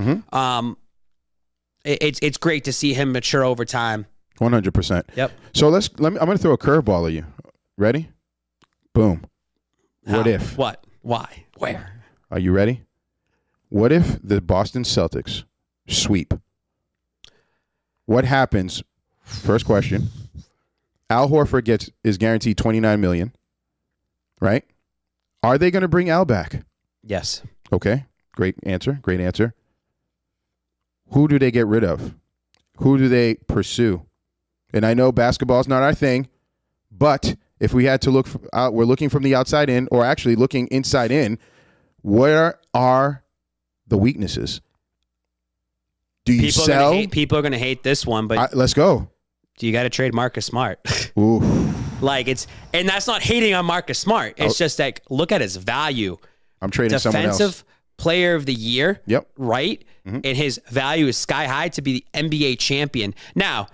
It's great to see him mature over time.
100%.
Yep.
So I'm going to throw a curveball at you. Ready? Boom. What if?
What? Why? Where?
Are you ready? What if the Boston Celtics sweep? What happens? First question. Al Horford is guaranteed $29 million, right? Are they going to bring Al back?
Yes.
Okay. Great answer. Great answer. Who do they get rid of? Who do they pursue? And I know basketball is not our thing, but if we had to look out, we're looking from the outside in, or actually looking inside in, where are the weaknesses? Do you sell?
People are going to hate this one, but
Let's go.
You got to trade Marcus Smart.
Ooh.
And that's not hating on Marcus Smart. It's just like, look at his value.
I'm trading someone else.
Defensive player of the year.
Yep.
Right? And his value is sky high to be the NBA champion. Now,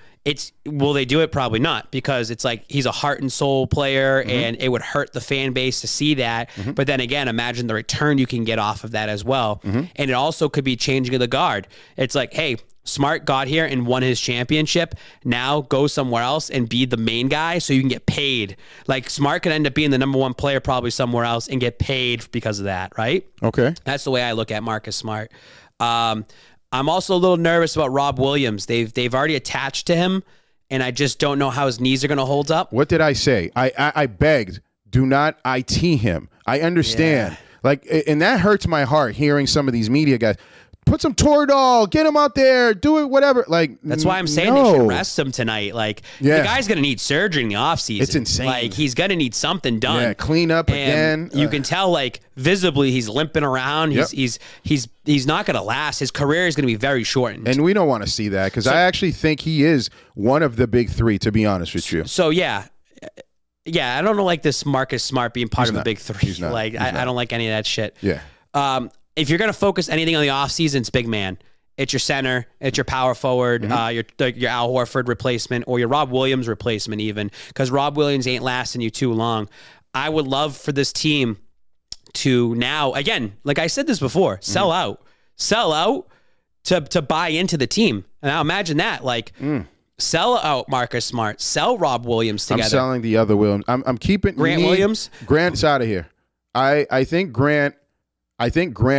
will they do it? Probably not, because it's like he's a heart and soul player and it would hurt the fan base to see that. But then again, imagine the return you can get off of that as well. And it also could be changing of the guard. It's like, hey, Smart got here and won his championship. Now go somewhere else and be the main guy so you can get paid. Like Smart could end up being the number one player probably somewhere else and get paid because of that, right?
Okay.
That's the way I look at Marcus Smart. I'm also a little nervous about Rob Williams. They've already attached to him, and I just don't know how his knees are going to hold up.
What did I say? I begged, do not IT him. I understand. Yeah. And that hurts my heart hearing some of these media guys. Put some Toradol, get him out there, do it, whatever. That's
why I'm saying they should rest him tonight. The guy's going to need surgery in the offseason.
It's insane.
He's going to need something done.
Yeah, clean up again.
You can tell, visibly, he's limping around. He's not going to last. His career is going to be very shortened.
And we don't want to see that, because I actually think he is one of the big three, to be honest with you.
So, yeah, I don't know this Marcus Smart being part of the big three.
He's not.
I don't like any of that shit.
Yeah.
If you're going to focus anything on the offseason, it's big man. It's your center. It's your power forward, your Al Horford replacement, or your Rob Williams replacement even, because Rob Williams ain't lasting you too long. I would love for this team to now, again, like I said this before, sell out to buy into the team. And now imagine that, sell out Marcus Smart, sell Rob Williams together.
I'm selling the other Williams. I'm keeping
Grant Williams.
Grant's out of here. I think Grant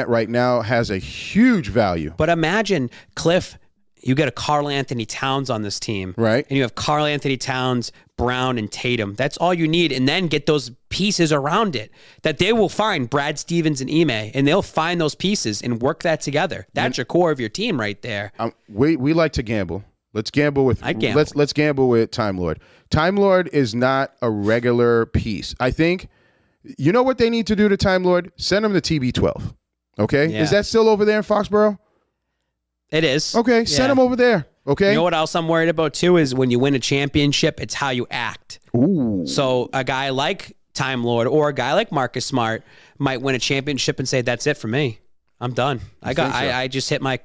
right now has a huge value.
But imagine, Cliff, you get a Karl Anthony Towns on this team.
Right.
And you have Karl Anthony Towns, Brown, and Tatum. That's all you need. And then get those pieces around it that they will find, Brad Stevens and Ime, and they'll find those pieces and work that together. That's your core of your team right there.
We like to gamble. Let's gamble with let's gamble with Time Lord. Time Lord is not a regular piece. I think. You know what they need to do to Time Lord? Send him to TB12. Okay? Yeah. Is that still over there in Foxborough?
It is.
Okay, send him over there. Okay?
You know what else I'm worried about too is when you win a championship, it's how you act.
Ooh.
So a guy like Time Lord or a guy like Marcus Smart might win a championship and say, that's it for me. I'm done. I just hit my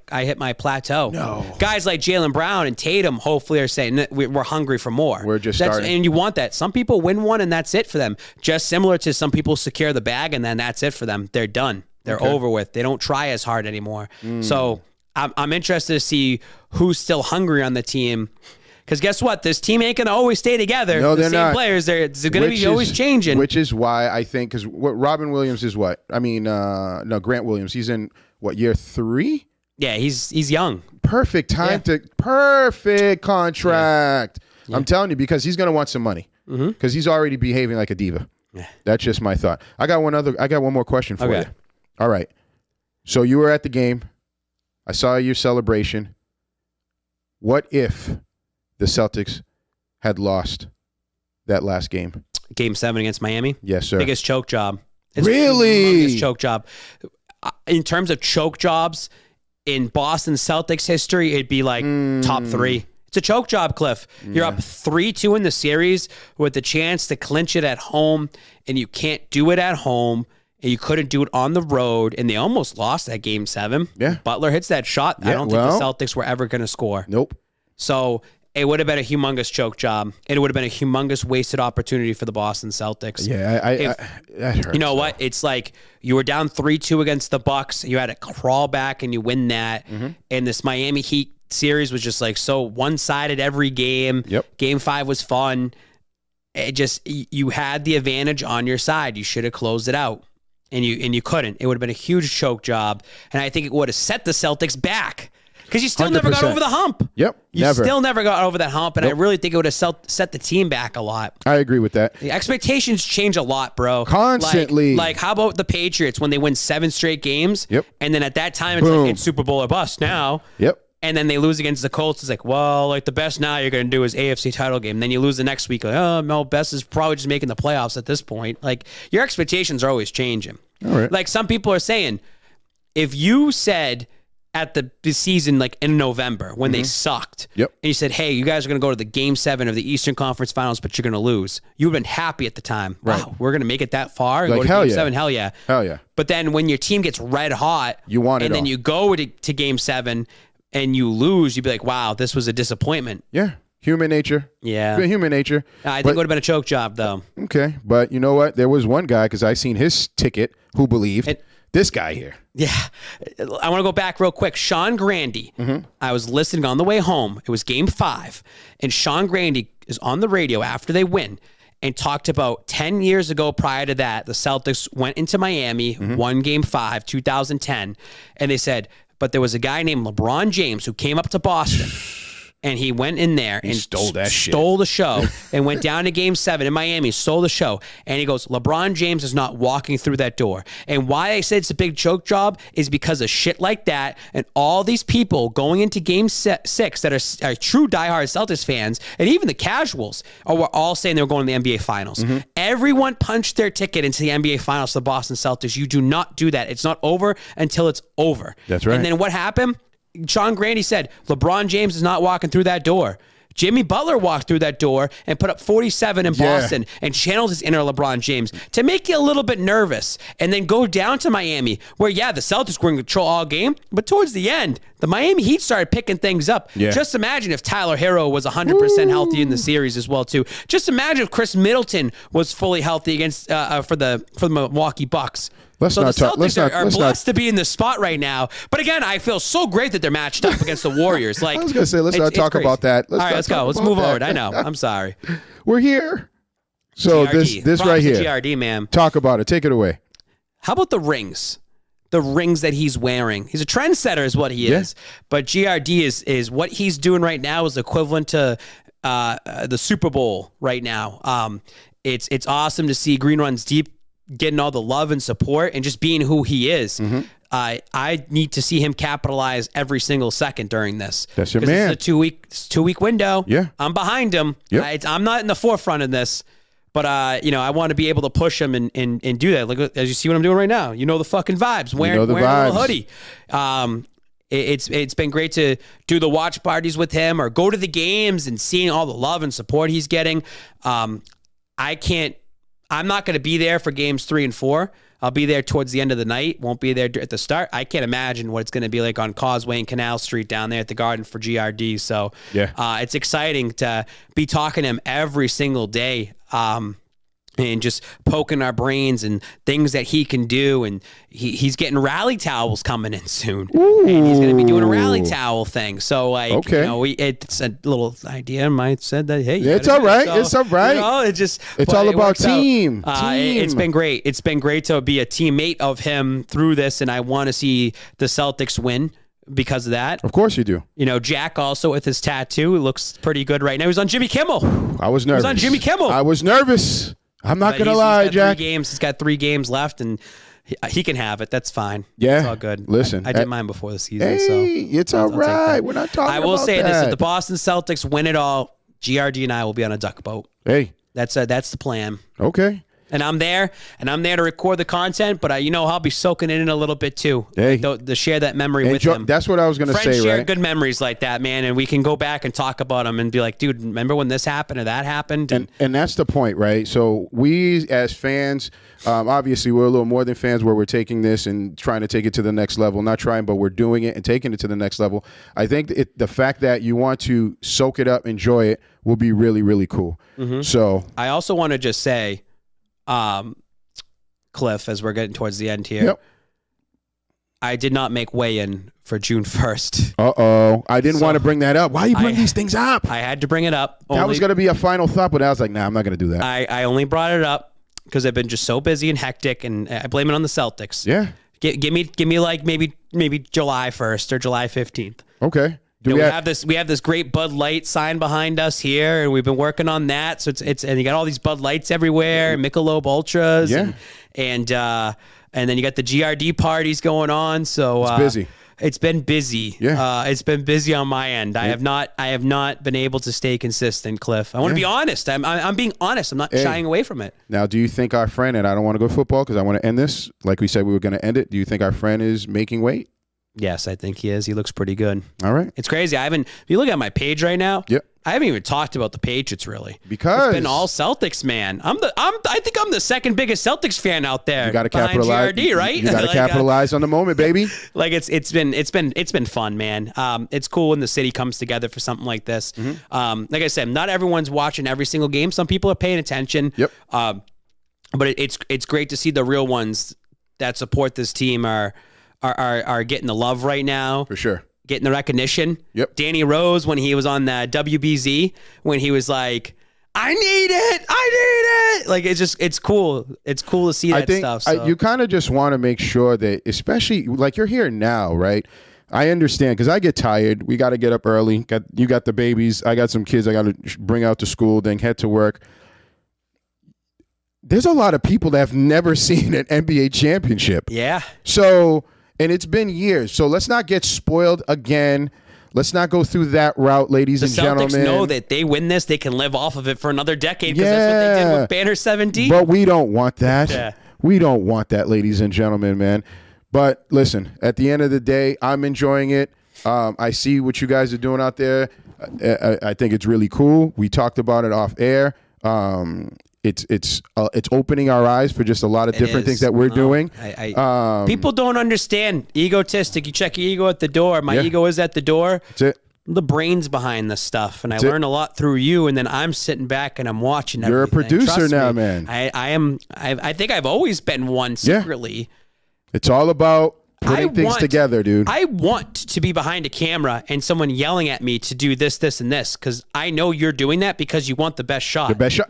plateau.
No.
Guys like Jaylen Brown and Tatum hopefully are saying we're hungry for more.
We're just starting.
And you want that. Some people win one and that's it for them. Just similar to some people secure the bag and then that's it for them. They're done. They're over with. They don't try as hard anymore. So I'm interested to see who's still hungry on the team. Because guess what? This team ain't going to always stay together.
No, they're not.
Players, they're going to be always changing.
Which is why I think, because Robin Williams is what? I mean, no, Grant Williams. He's in, year 3?
Yeah, he's young.
Perfect time perfect contract. Yeah. I'm telling you, because he's going to want some money. Because he's already behaving like a diva. Yeah. That's just my thought. I got one more question for you. All right. So you were at the game. I saw your celebration. What if the Celtics had lost that last game?
Game 7 against Miami?
Yes, sir.
Biggest choke job.
Really?
Biggest choke job. In terms of choke jobs in Boston Celtics history, it'd be top 3. It's a choke job, Cliff. You're up 3-2 in the series with the chance to clinch it at home, and you can't do it at home, and you couldn't do it on the road, and they almost lost that Game 7.
Yeah.
Butler hits that shot. I don't think the Celtics were ever going to score.
Nope.
So it would have been a humongous choke job. It would have been a humongous wasted opportunity for the Boston Celtics.
Yeah, that hurts.
You know what? It's like you were down 3-2 against the Bucks. You had to crawl back and you win that. And this Miami Heat series was just like so one-sided every game.
Yep.
Game 5 was fun. It just, you had the advantage on your side. You should have closed it out. And you couldn't. It would have been a huge choke job. And I think it would have set the Celtics back. Because you still
100%.
never got over the hump.
Yep.
You still never got over that hump. And I really think it would have set the team back a lot.
I agree with that.
The expectations change a lot, bro.
Constantly.
Like how about the Patriots when they win 7 straight games?
Yep.
And then at that time, it's like, it's Super Bowl or bust now.
Yep.
And then they lose against the Colts. It's like, well, like the best now you're going to do is AFC title game. Then you lose the next week. Like, oh, no, best is probably just making the playoffs at this point. Like, your expectations are always changing.
All right.
Like, some people are saying, if you said at the season, like in November, when they sucked,
Yep.
and you said, hey, you guys are going to go to the Game 7 of the Eastern Conference Finals, but you're going to lose, you would have been happy at the time.
Right.
Wow, we're going to make it that far and
Like,
go to
hell
Game
yeah.
7? Hell yeah.
Hell yeah.
But then when your team gets red hot,
You want it
and then
all.
you go to Game 7 and you lose, you'd be like, wow, this was a disappointment.
Yeah. Human nature.
Yeah.
Human nature.
I think it would have been a choke job, though.
Okay. But you know what? There was one guy, because I seen his ticket, who believed this guy here.
Yeah. I want to go back real quick. Sean Grandy. I was listening on the way home. It was Game 5. And Sean Grandy is on the radio after they win and talked about 10 years ago prior to that, the Celtics went into Miami, won Game 5, 2010. And they said, but there was a guy named LeBron James who came up to Boston. And he went in there and
stole that shit.
Stole the show and went down to Game 7 in Miami, stole the show. And he goes, LeBron James is not walking through that door. And why I said it's a big choke job is because of shit like that. And all these people going into Game 6 that are true diehard Celtics fans, and even the casuals, were all saying they were going to the NBA Finals. Everyone punched their ticket into the NBA Finals to the Boston Celtics. You do not do that. It's not over until it's over.
That's right.
And then what happened? Sean Grandy said, LeBron James is not walking through that door. Jimmy Butler walked through that door and put up 47 in Boston and channeled his inner LeBron James to make you a little bit nervous and then go down to Miami where, the Celtics were in control all game. But towards the end, the Miami Heat started picking things up.
Yeah.
Just imagine if Tyler Hero was 100% healthy in the series as well, too. Just imagine if Chris Middleton was fully healthy against for the Milwaukee Bucks. The Celtics are blessed to be in this spot right now. But again, I feel so great that they're matched up against the Warriors. Like
I was going to say, let's not talk about that.
All right, let's go. Let's move forward. I know. I'm sorry.
We're here. So
GRD.
this right here.
GRD, man.
Talk about it. Take it away.
How about the rings? The rings that he's wearing. He's a trendsetter is what he is. But GRD is what he's doing right now is equivalent to the Super Bowl right now. It's awesome to see Green Runs Deep getting all the love and support and just being who he is. I need to see him capitalize every single second during this.
That's your man.
It's a 2-week window.
Yeah.
I'm behind him.
Yep.
I'm not in the forefront of this, but I want to be able to push him and do that. Look, as you see what I'm doing right now, the fucking vibes. Wearing a little hoodie. It's been great to do the watch parties with him or go to the games and seeing all the love and support he's getting. I'm not going to be there for games 3 and 4. I'll be there towards the end of the night. Won't be there at the start. I can't imagine what it's going to be like on Causeway and Canal Street down there at the Garden for GRD. So it's exciting to be talking to him every single day. And just poking our brains and things that he can do. And he's getting rally towels coming in soon.
Ooh.
And he's going to be doing a rally towel thing. So, it's a little idea. I said that, hey.
It's all right. It's all right. It's all about team.
It's been great. It's been great to be a teammate of him through this. And I want to see the Celtics win because of that.
Of course you do.
Jack also with his tattoo looks pretty good right now. He was on Jimmy Kimmel.
I was nervous.
He was on Jimmy Kimmel.
I was nervous. I'm not going to lie, Jack.
He's got 3 games left, and he can have it. That's fine.
Yeah.
It's all good.
Listen.
I did mine before the season.
Hey,
so
it's all right. We're not talking about that.
I will say this. If the Boston Celtics win it all, GRD and I will be on a duck boat.
Hey.
That's the plan.
Okay.
And I'm there to record the content, but I'll be soaking it in a little bit too.
Hey.
To share that memory with him.
That's what I was going to say,
Friends share
right?
good memories like that, man, and we can go back and talk about them and be like, dude, remember when this happened or that happened?
And that's the point, right? So we as fans, obviously we're a little more than fans where we're taking this and trying to take it to the next level. Not trying, but we're doing it and taking it to the next level. I think the fact that you want to soak it up, enjoy it, will be really, really cool.
Mm-hmm.
So
I also want to just say, Cliff, as we're getting towards the end here,
yep.
I did not make weigh-in for June 1st.
Uh-oh. I didn't want to bring that up. Why you bring these things up?
I had to bring it up.
That was going to be a final thought, but I was like, nah, I'm not going to do that.
I only brought it up because I've been just so busy and hectic, and I blame it on the Celtics.
Yeah.
Give me like maybe July 1st or July 15th.
Okay.
We have this great Bud Light sign behind us here, and we've been working on that. So it's and you got all these Bud Lights everywhere, Michelob Ultras,
yeah,
and then you got the GRD parties going on. So
it's busy.
It's been busy.
Yeah,
it's been busy on my end. I have not been able to stay consistent, Cliff. I want to be honest. I'm being honest. I'm not shying away from it.
Now, do you think our friend, and I don't want to go football because I want to end this like we said we were going to end it. Do you think our friend is making weight?
Yes, I think he is. He looks pretty good.
All right.
It's crazy. If you look at my page right now,
yep.
I haven't even talked about the Patriots really.
Because
it's been all Celtics, man. I think I'm the second biggest Celtics fan out there.
You got to capitalize,
GRD, right?
You got to capitalize on the moment, baby.
Like it's been fun, man. It's cool when the city comes together for something like this. Mm-hmm. Like I said, not everyone's watching every single game. Some people are paying attention.
Yep.
But it's great to see the real ones that support this team are getting the love right now.
For sure.
Getting the recognition.
Yep.
Danny Rose, when he was on the WBZ, when he was like, I need it. Like, it's cool. It's cool to see that stuff. So.
You kind of just want to make sure that, especially like you're here now, right? I understand because I get tired. We got to get up early. You got the babies. I got some kids I got to bring out to school, then head to work. There's a lot of people that have never seen an NBA championship.
Yeah.
So... And it's been years, so let's not get spoiled again. Let's not go through that route, ladies and gentlemen.
The Celtics know that they win this, they can live off of it for another decade because that's what they did with Banner 17.
But we don't want that.
Yeah.
We don't want that, ladies and gentlemen, man. But listen, at the end of the day, I'm enjoying it. I see what you guys are doing out there. I think it's really cool. We talked about it off air. It's opening our eyes for just a lot of different things that we're doing.
People don't understand. Egotistic. You check your ego at the door. My ego is at the door.
That's it.
The brains behind this stuff, and I learn a lot through you. And then I'm sitting back and I'm watching.
You're
everything.
a producer
Trust
now,
me,
man.
I am. I think I've always been one secretly.
Yeah. It's all about putting things together, dude.
I want to be behind a camera and someone yelling at me to do this, this, and this because I know you're doing that because you want the best shot.
The best shot.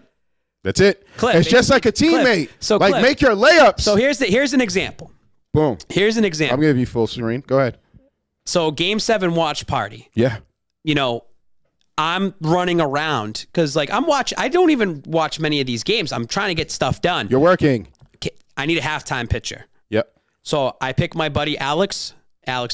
That's it.
Cliff,
it's just like a teammate.
Cliff. So
like
Cliff,
make your layups.
So here's an example.
Boom.
Here's an example.
I'm gonna be full serene. Go ahead.
So Game 7 watch party.
Yeah.
You know, I'm running around because like I don't even watch many of these games. I'm trying to get stuff done.
You're working.
I need a halftime picture.
Yep.
So I pick my buddy Alex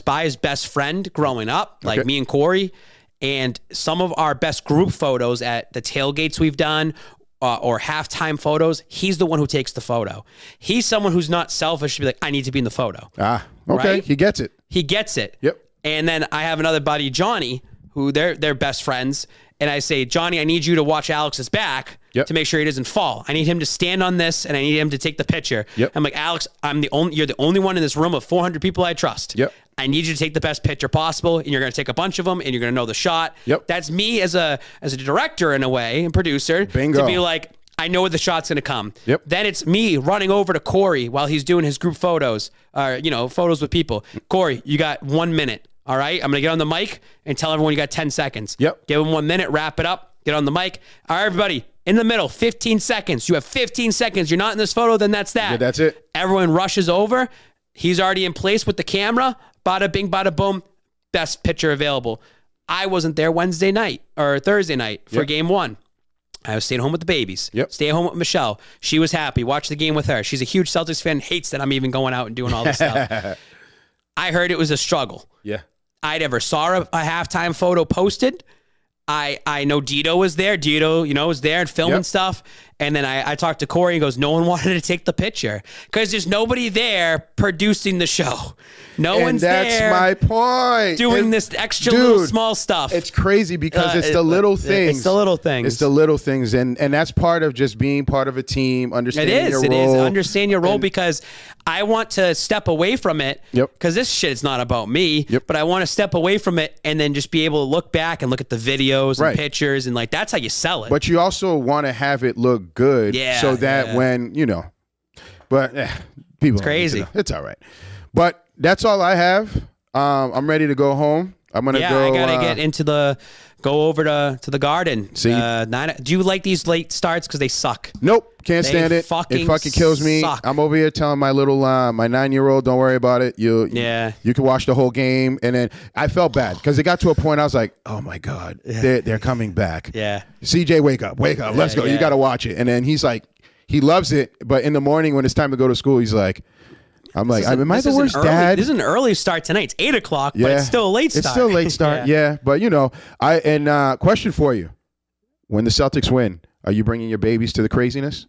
By, his best friend growing up, like me and Corey, and some of our best group photos at the tailgates we've done. Or halftime photos, he's the one who takes the photo. He's someone who's not selfish to be like, I need to be in the photo.
Ah, okay. Right? He gets it.
He gets it.
Yep.
And then I have another buddy, Johnny, who they're best friends. And I say, Johnny, I need you to watch Alex's back to make sure he doesn't fall. I need him to stand on this, and I need him to take the picture.
Yep.
I'm like, Alex, you're the only one in this room of 400 people I trust.
Yep.
I need you to take the best picture possible, and you're going to take a bunch of them, and you're going to know the shot.
Yep.
That's me as a director in a way, and producer.
Bingo.
To be like, I know where the shot's going to come.
Yep.
Then it's me running over to Corey while he's doing his group photos, photos with people. Corey, you got 1 minute. All right. I'm going to get on the mic and tell everyone you got 10 seconds.
Yep.
Give them 1 minute, wrap it up, get on the mic. All right, everybody in the middle, 15 seconds. You have 15 seconds. You're not in this photo, then that's that.
Yeah, that's it.
Everyone rushes over. He's already in place with the camera. Bada bing, bada boom. Best picture available. I wasn't there Wednesday night or Thursday night for game 1. I was staying home with the babies.
Yep.
Stay home with Michelle. She was happy. Watch the game with her. She's a huge Celtics fan. Hates that I'm even going out and doing all this stuff. I heard it was a struggle.
Yeah.
I never saw a halftime photo posted. I know Dito was there. Dito, was there and filming stuff. And then I talked to Corey. He goes, no one wanted to take the picture because there's nobody there producing the show. No one's there.
That's my point.
Doing this extra little small stuff.
It's crazy because it's the little things.
It's the little things.
It's the little things. And that's part of just being part of a team, understanding your role. It is.
Understand your role because I want to step away from it because this shit is not about me, but I want to step away from it and then just be able to look back and look at the videos and pictures and like that's how you sell it.
But you also want to have it look good so that when, but people,
it's crazy.
It's all right. But that's all I have. I'm ready to go home. I'm going to go.
I got to get into go over to the Garden.
See?
Do you like these late starts? Because they suck.
Nope. Can't stand it. It fucking kills me.
Suck.
I'm over here telling my little, my 9-year-old, don't worry about it. You can watch the whole game. And then I felt bad because it got to a point I was like, oh my God, they're coming back.
Yeah.
CJ, wake up. Let's go. You got to watch it. And then he's like, he loves it. But in the morning when it's time to go to school, he's like, am I the worst dad?
This is an early start tonight. It's 8 o'clock, but it's still a late start.
It's still a late start, But question for you. When the Celtics win, are you bringing your babies to the craziness?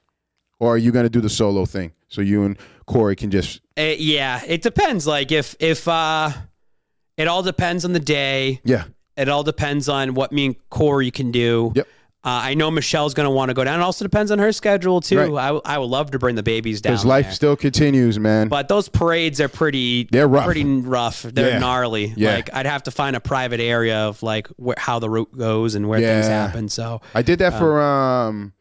Or are you going to do the solo thing so you and Corey can just...
it depends. Like if it all depends on the day.
Yeah.
It all depends on what me and Corey can do.
Yep.
I know Michelle's going to want to go down. It also depends on her schedule, too.
Right.
I would love to bring the babies down.
Because life still continues, man.
But those parades are
They're rough.
Pretty rough. They're gnarly. Yeah. Like, I'd have to find a private area of, like, how the route goes and where things happen. So
I did that for,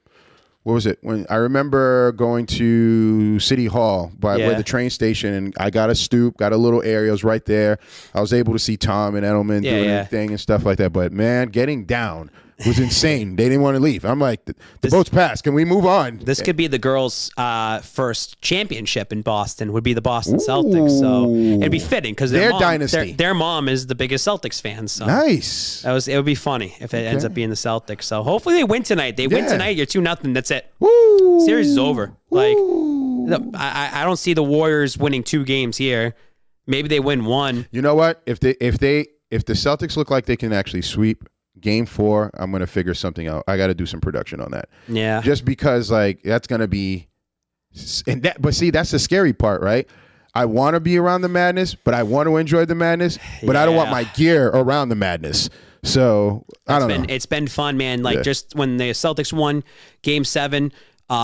what was it? When I remember going to City Hall by the train station, and I got a stoop, got a little area. It was right there. I was able to see Tom and Edelman doing their thing and stuff like that. But, man, getting down was insane. They didn't want to leave. I'm like, the boat's passed. Can we move on?
This could be the girls' first championship in Boston. Would be the Boston Celtics. So it'd be fitting because their dynasty. Their mom is the biggest Celtics fan. So
nice.
It would be funny if it ends up being the Celtics. So hopefully they win tonight. They win tonight. You're 2-0. That's it.
Woo.
Series is over. Like I don't see the Warriors winning 2 games here. Maybe they win 1.
You know what? If the Celtics look like they can actually sweep Game 4, I'm going to figure something out. I got to do some production on that.
Yeah.
Just because, like, that's going to be... But see, that's the scary part, right? I want to be around the madness, but I want to enjoy the madness, but I don't want my gear around the madness. So, I don't know.
It's been fun, man. Like, just when the Celtics won Game 7,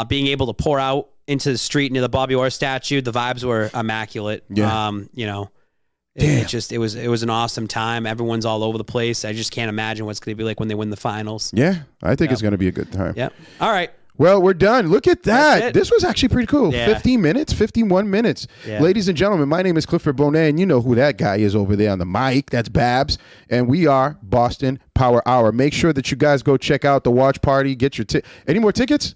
being able to pour out into the street near the Bobby Orr statue, the vibes were immaculate.
Yeah.
It was an awesome time. Everyone's all over the place. I just can't imagine what's going to be like when they win the finals.
Yeah, I think it's going to be a good time.
Yep. All right.
Well, we're done. Look at that. This was actually pretty cool.
Yeah.
50 minutes, 51 minutes. Yeah. Ladies and gentlemen, my name is Clifford Bonet, and you know who that guy is over there on the mic. That's Babs, and we are Boston Power Hour. Make sure that you guys go check out the watch party. Get your any more tickets?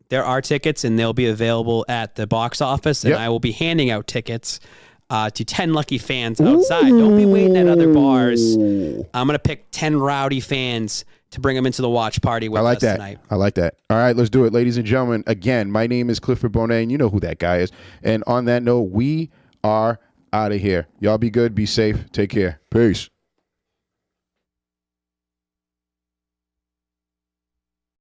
There are tickets, and they'll be available at the box office, and I will be handing out tickets to 10 lucky fans outside. Don't be waiting at other bars. I'm going to pick 10 rowdy fans to bring them into the watch party with us tonight.
I like that. All right, let's do it. Ladies and gentlemen, again, my name is Clifford Bonet, and you know who that guy is. And on that note, we are out of here. Y'all be good. Be safe. Take care. Peace.